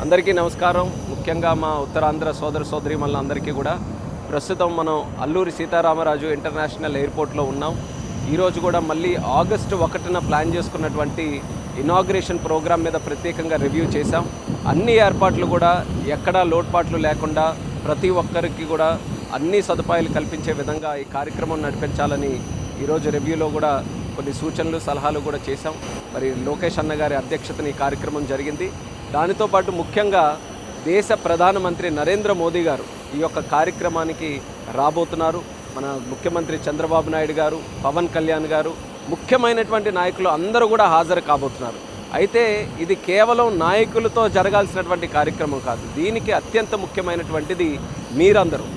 అందరికీ నమస్కారం. ముఖ్యంగా మా ఉత్తరాంధ్ర సోదర సోదరీమణులందరికీ కూడా ప్రస్తుతం మనం అల్లూరి సీతారామరాజు ఇంటర్నేషనల్ ఎయిర్పోర్ట్లో ఉన్నాం. ఈరోజు కూడా మళ్ళీ ఆగస్టు 1న ప్లాన్ చేసుకున్నటువంటి ఇనాగ్రేషన్ ప్రోగ్రాం మీద ప్రత్యేకంగా రివ్యూ చేశాం. అన్ని ఏర్పాట్లు కూడా ఎక్కడా లోటుపాట్లు లేకుండా ప్రతి ఒక్కరికి కూడా అన్ని సదుపాయాలు కల్పించే విధంగా ఈ కార్యక్రమం నడిపించాలని ఈరోజు రివ్యూలో కూడా కొన్ని సూచనలు సలహాలు కూడా చేశాం. మరి లోకేష్ అన్న గారి అధ్యక్షతన ఈ కార్యక్రమం జరిగింది. దానితో పాటు ముఖ్యంగా దేశ ప్రధానమంత్రి నరేంద్ర మోదీ గారు ఈ యొక్క కార్యక్రమానికి రాబోతున్నారు. మన ముఖ్యమంత్రి చంద్రబాబు నాయుడు గారు, పవన్ కళ్యాణ్ గారు, ముఖ్యమైనటువంటి నాయకులు అందరూ కూడా హాజరు కాబోతున్నారు. అయితే ఇది కేవలం నాయకులతో జరగాల్సినటువంటి కార్యక్రమం కాదు. దీనికి అత్యంత ముఖ్యమైనటువంటిది మీరందరూ,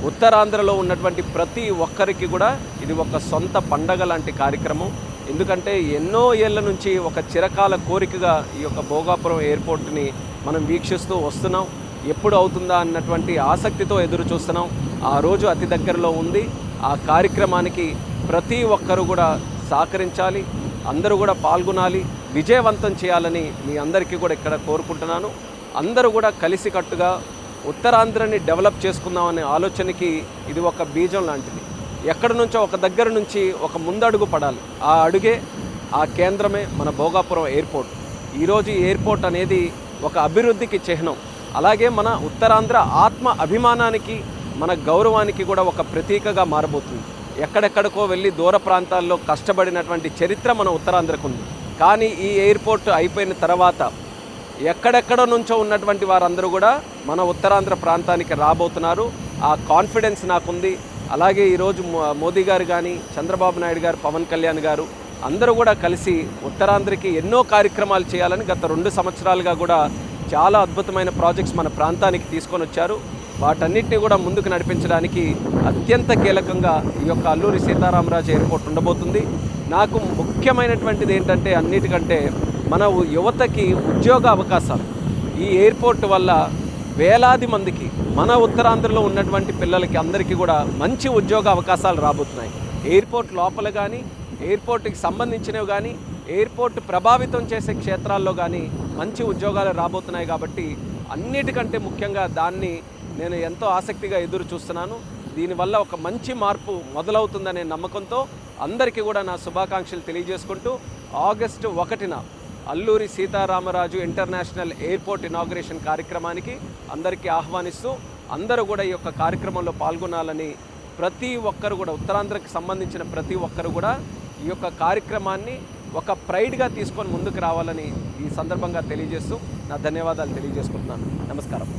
ఉత్తరాంధ్రలో ఉన్నటువంటి ప్రతి ఒక్కరికి కూడా ఇది ఒక సొంత పండగ లాంటి కార్యక్రమం. ఎందుకంటే ఎన్నో ఏళ్ల నుంచి ఒక చిరకాల కోరికగా ఈ యొక్క భోగాపురం ఎయిర్పోర్ట్ని మనం వీక్షిస్తూ వస్తున్నాం. ఎప్పుడు అవుతుందా అన్నటువంటి ఆసక్తితో ఎదురు చూస్తున్నాం. ఆ రోజు అతి దగ్గరలో ఉంది. ఆ కార్యక్రమానికి ప్రతి ఒక్కరు కూడా సహకరించాలి, అందరూ కూడా పాల్గొనాలి, విజయవంతం చేయాలని మీ అందరికీ కూడా ఇక్కడ కోరుకుంటున్నాను. అందరూ కూడా కలిసికట్టుగా ఉత్తరాంధ్రని డెవలప్ చేసుకుందామనే ఆలోచనకి ఇది ఒక బీజం లాంటిది. ఎక్కడి నుంచో ఒక దగ్గర నుంచి ఒక ముందడుగు పడాలి. ఆ అడుగే, ఆ కేంద్రమే మన భోగాపురం ఎయిర్పోర్ట్. ఈరోజు ఈ ఎయిర్పోర్ట్ అనేది ఒక అభివృద్ధికి చిహ్నం. అలాగే మన ఉత్తరాంధ్ర ఆత్మ అభిమానానికి, మన గౌరవానికి కూడా ఒక ప్రతీకగా మారబోతుంది. ఎక్కడెక్కడికో వెళ్ళి దూర ప్రాంతాల్లో కష్టపడినటువంటి చరిత్ర మన ఉత్తరాంధ్రకు ఉంది. కానీ ఈ ఎయిర్పోర్ట్ అయిపోయిన తర్వాత ఎక్కడెక్కడ నుంచో ఉన్నటువంటి వారందరూ కూడా మన ఉత్తరాంధ్ర ప్రాంతానికి రాబోతున్నారు. ఆ కాన్ఫిడెన్స్ నాకుంది. అలాగే ఈరోజు మోదీ గారు కానీ, చంద్రబాబు నాయుడు గారు, పవన్ కళ్యాణ్ గారు అందరూ కూడా కలిసి ఉత్తరాంధ్రకి ఎన్నో కార్యక్రమాలు చేయాలని గత 2 సంవత్సరాలుగా కూడా చాలా అద్భుతమైన ప్రాజెక్ట్స్ మన ప్రాంతానికి తీసుకొని వచ్చారు. వాటన్నిటిని కూడా ముందుకు నడిపించడానికి అత్యంత కీలకంగా ఈ యొక్క అల్లూరి సీతారామరాజు ఎయిర్పోర్ట్ ఉండబోతుంది. నాకు ముఖ్యమైనటువంటిది ఏంటంటే, అన్నిటికంటే మన యువతకి ఉద్యోగ అవకాశాలు. ఈ ఎయిర్పోర్ట్ వల్ల వేలాది మందికి, మన ఉత్తరాంధ్రలో ఉన్నటువంటి పిల్లలకి అందరికీ కూడా మంచి ఉద్యోగ అవకాశాలు రాబోతున్నాయి. ఎయిర్పోర్ట్ లోపల కానీ, ఎయిర్పోర్ట్కి సంబంధించినవి కానీ, ఎయిర్పోర్ట్ ప్రభావితం చేసే క్షేత్రాల్లో కానీ మంచి ఉద్యోగాలు రాబోతున్నాయి. కాబట్టి అన్నిటికంటే ముఖ్యంగా దాన్ని నేను ఎంతో ఆసక్తిగా ఎదురు చూస్తున్నాను. దీనివల్ల ఒక మంచి మార్పు మొదలవుతుందనే నమ్మకంతో అందరికీ కూడా నా శుభాకాంక్షలు తెలియజేసుకుంటూ, ఆగస్టు 1న Alluri Sitaramaraju international airport inauguration కార్యక్రమానికి అందరికీ ఆహ్వానిస్తూ, అందరూ కూడా ఈ యొక్క కార్యక్రమంలో పాల్గొనాలని, ప్రతి ఒక్కరు కూడా ఉత్తరాంధ్రకి సంబంధించిన ప్రతి ఒక్కరు కూడా ఈ యొక్క కార్యక్రమాన్ని ఒక ప్రైడ్గా తీసుకొని ముందుకు రావాలని ఈ సందర్భంగా తెలియజేస్తూ నా ధన్యవాదాలు తెలియజేసుకుంటున్నాను. నమస్కారం.